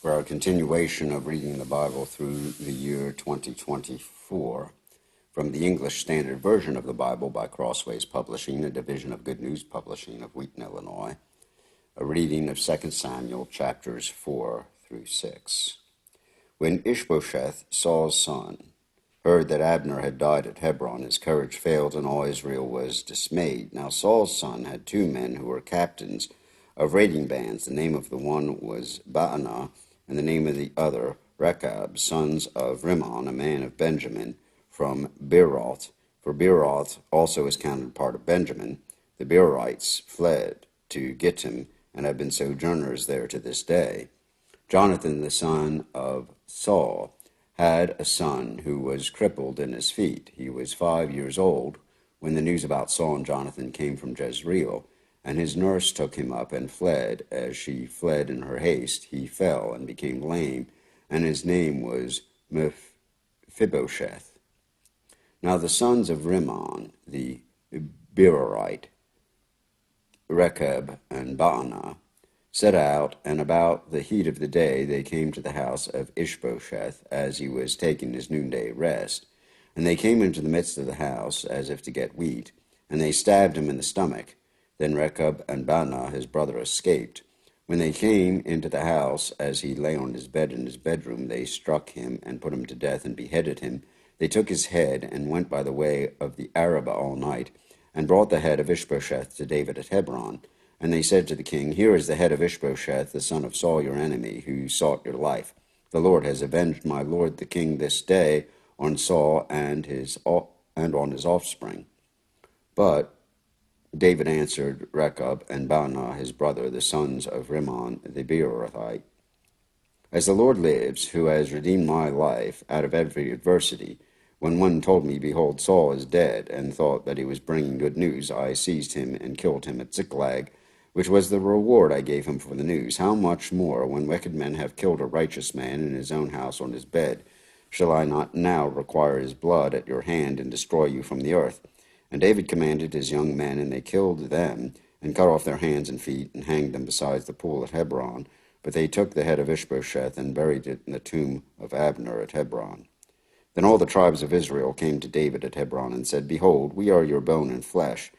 for our continuation of reading the Bible through the year 2024 from the English Standard Version of the Bible by Crossways Publishing, a division of Good News Publishing of Wheaton, Illinois, a reading of 2 Samuel chapters 4 through 6. When Ishbosheth, Saul's son, heard that Abner had died at Hebron, his courage failed and all Israel was dismayed. Now Saul's son had two men who were captains of raiding bands. The name of the one was Baanah, and the name of the other Rechab, sons of Rimmon, a man of Benjamin, from Beeroth. For Beeroth also is counted part of Benjamin. The Beerites fled to Gittim, and have been sojourners there to this day. Jonathan, the son of Saul, had a son who was crippled in his feet. He was 5 years old when the news about Saul and Jonathan came from Jezreel, and his nurse took him up and fled. As she fled in her haste, he fell and became lame, and his name was Mephibosheth. Now the sons of Rimmon, the Beerite, Rechab and Baanah, set out, and about the heat of the day they came to the house of Ishbosheth, as he was taking his noonday rest. And they came into the midst of the house, as if to get wheat, and they stabbed him in the stomach. Then Rechab and Baanah his brother escaped. When they came into the house, as he lay on his bed in his bedroom, they struck him and put him to death and beheaded him. They took his head and went by the way of the Arabah all night, and brought the head of Ishbosheth to David at Hebron. And they said to the king, "Here is the head of Ishbosheth, the son of Saul your enemy, who sought your life. The Lord has avenged my lord the king this day on Saul and on his offspring." But David answered Rechab and Baanah his brother, the sons of Rimmon the Beerothite, "As the Lord lives, who has redeemed my life out of every adversity, when one told me, 'Behold, Saul is dead,' and thought that he was bringing good news, I seized him and killed him at Ziklag, which was the reward I gave him for the news. How much more, when wicked men have killed a righteous man in his own house on his bed, shall I not now require his blood at your hand and destroy you from the earth?" And David commanded his young men, and they killed them, and cut off their hands and feet, and hanged them beside the pool at Hebron. But they took the head of Ishbosheth, and buried it in the tomb of Abner at Hebron. Then all the tribes of Israel came to David at Hebron, and said, "Behold, we are your bone and flesh.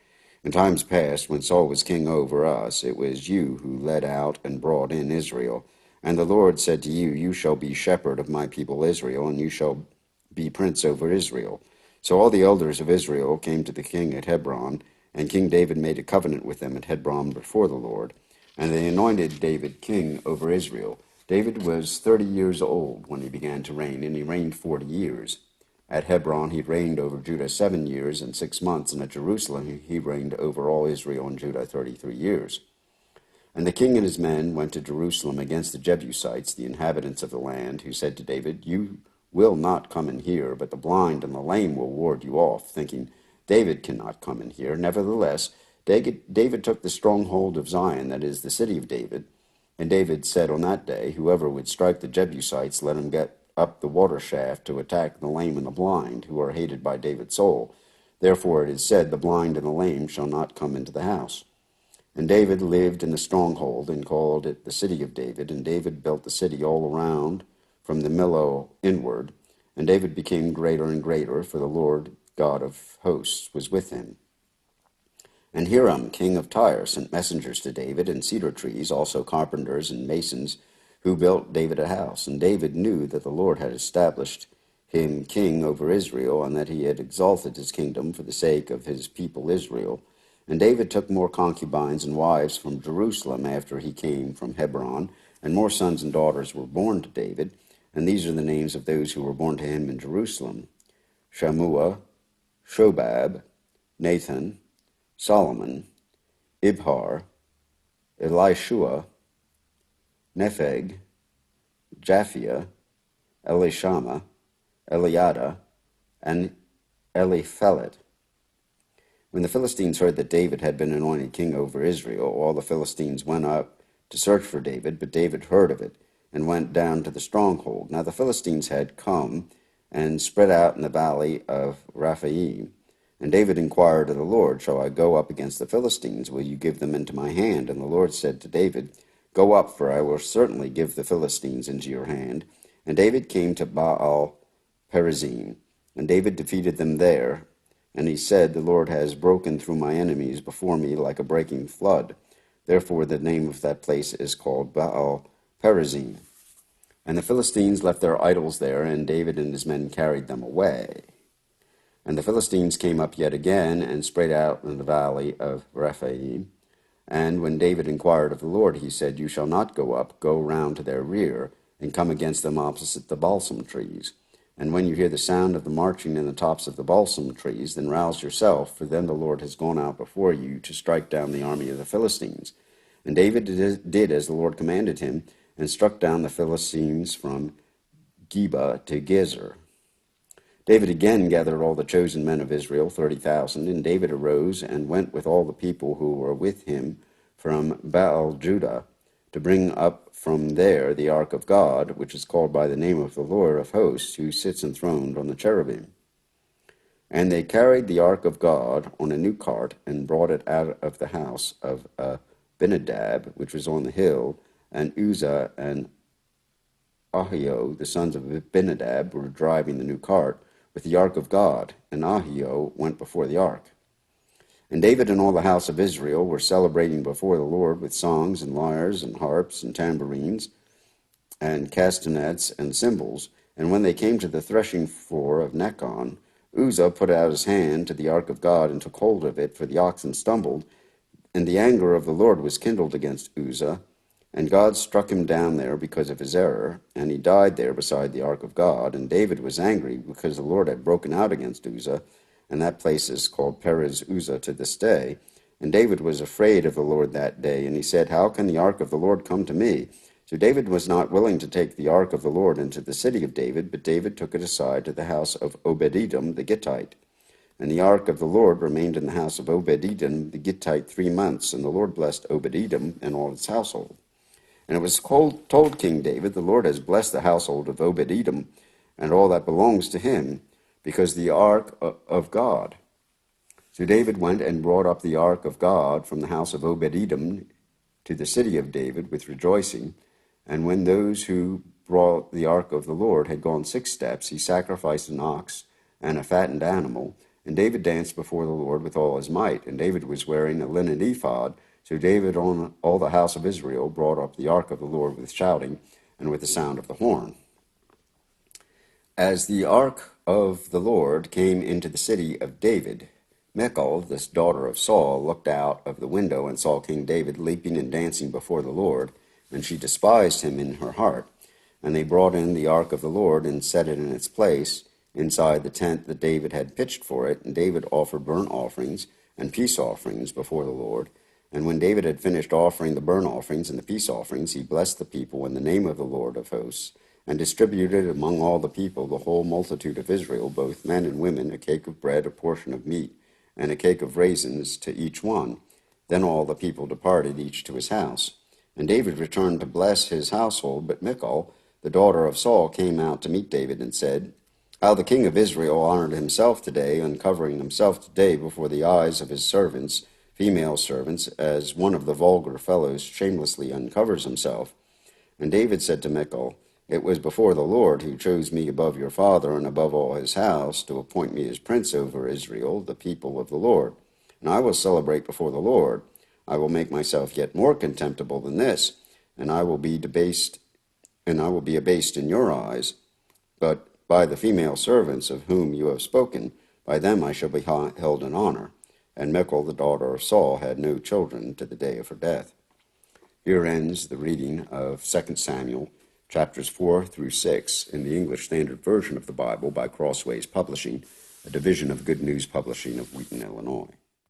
In times past, when Saul was king over us, it was you who led out and brought in Israel. And the Lord said to you, 'You shall be shepherd of my people Israel, and you shall be prince over Israel.' So all the elders of Israel came to the king at Hebron, and King David made a covenant with them at Hebron before the Lord. And they anointed David king over Israel. David was 30 years old when he began to reign, and he reigned 40 years. At Hebron he reigned over Judah 7 years and 6 months, and at Jerusalem he reigned over all Israel and Judah 33 years. And the king and his men went to Jerusalem against the Jebusites, the inhabitants of the land, who said to David, "You will not come in here, but the blind and the lame will ward you off," thinking, "David cannot come in here." Nevertheless, David took the stronghold of Zion, that is, the city of David. And David said on that day, "Whoever would strike the Jebusites, let him get up the water shaft to attack the lame and the blind, who are hated by David's soul. Therefore it is said, 'The blind and the lame shall not come into the house.'" And David lived in the stronghold, and called it the city of David. And David built the city all around, from the Millo inward. And David became greater and greater, for the Lord God of hosts was with him. And Hiram, king of Tyre, sent messengers to David, and cedar trees, also carpenters and masons, who built David a house. And David knew that the Lord had established him king over Israel, and that he had exalted his kingdom for the sake of his people Israel. And David took more concubines and wives from Jerusalem after he came from Hebron, and more sons and daughters were born to David. And these are the names of those who were born to him in Jerusalem: Shammua, Shobab, Nathan, Solomon, Ibhar, Elishua, Nepheg, Japhia, Elishama, Eliada, and Eliphelet. When the Philistines heard that David had been anointed king over Israel, all the Philistines went up to search for David, but David heard of it and went down to the stronghold. Now the Philistines had come and spread out in the valley of Rephaim. And David inquired of the Lord, "Shall I go up against the Philistines? Will you give them into my hand?" And the Lord said to David, Go up, for I will certainly give the Philistines into your hand. And David came to Baal-perazim, and David defeated them there. And he said, The Lord has broken through my enemies before me like a breaking flood. Therefore the name of that place is called Baal-perazim. And the Philistines left their idols there, and David and his men carried them away. And the Philistines came up yet again, and spread out in the valley of Rephaim. And when David inquired of the Lord, he said, You shall not go up, go round to their rear, and come against them opposite the balsam trees. And when you hear the sound of the marching in the tops of the balsam trees, then rouse yourself, for then the Lord has gone out before you to strike down the army of the Philistines. And David did as the Lord commanded him, and struck down the Philistines from Geba to Gezer. David again gathered all the chosen men of Israel, 30,000, and David arose and went with all the people who were with him from Baal-Judah to bring up from there the ark of God, which is called by the name of the Lord of hosts, who sits enthroned on the cherubim. And they carried the ark of God on a new cart and brought it out of the house of Abinadab, which was on the hill, and Uzzah and Ahio, the sons of Abinadab, were driving the new cart with the ark of God, and Ahio went before the ark. And David and all the house of Israel were celebrating before the Lord with songs and lyres and harps and tambourines and castanets and cymbals. And when they came to the threshing floor of Nacon, Uzzah put out his hand to the ark of God and took hold of it, for the oxen stumbled. And the anger of the Lord was kindled against Uzzah, and God struck him down there because of his error, and he died there beside the ark of God. And David was angry because the Lord had broken out against Uzzah, and that place is called Perez Uzzah to this day. And David was afraid of the Lord that day, and he said, How can the ark of the Lord come to me? So David was not willing to take the ark of the Lord into the city of David, but David took it aside to the house of Obed-Edom the Gittite. And the ark of the Lord remained in the house of Obed-Edom the Gittite 3 months, and the Lord blessed Obed-Edom and all his household. And it was told King David, The Lord has blessed the household of Obed-Edom and all that belongs to him, because the ark of God. So David went and brought up the ark of God from the house of Obed-Edom to the city of David with rejoicing. And when those who brought the ark of the Lord had gone 6 steps, he sacrificed an ox and a fattened animal. And David danced before the Lord with all his might. And David was wearing a linen ephod. So David and all the house of Israel brought up the ark of the Lord with shouting and with the sound of the horn. As the ark of the Lord came into the city of David, Michal, this daughter of Saul, looked out of the window and saw King David leaping and dancing before the Lord, and she despised him in her heart. And they brought in the ark of the Lord and set it in its place inside the tent that David had pitched for it. And David offered burnt offerings and peace offerings before the Lord. And when David had finished offering the burnt offerings and the peace offerings, he blessed the people in the name of the Lord of hosts, and distributed among all the people, the whole multitude of Israel, both men and women, a cake of bread, a portion of meat, and a cake of raisins to each one. Then all the people departed, each to his house. And David returned to bless his household, but Michal, the daughter of Saul, came out to meet David and said, How the king of Israel honored himself today, uncovering himself today before the eyes of his servants, female servants, as one of the vulgar fellows shamelessly uncovers himself. And David said to Michal, It was before the Lord who chose me above your father and above all his house to appoint me as prince over Israel, the people of the Lord. And I will celebrate before the Lord. I will make myself yet more contemptible than this, and I will be abased in your eyes. But by the female servants of whom you have spoken, by them I shall be held in honor. And Michal, the daughter of Saul, had no children to the day of her death. Here ends the reading of 2 Samuel, chapters 4 through 6, in the English Standard Version of the Bible by Crossways Publishing, a division of Good News Publishing of Wheaton, Illinois.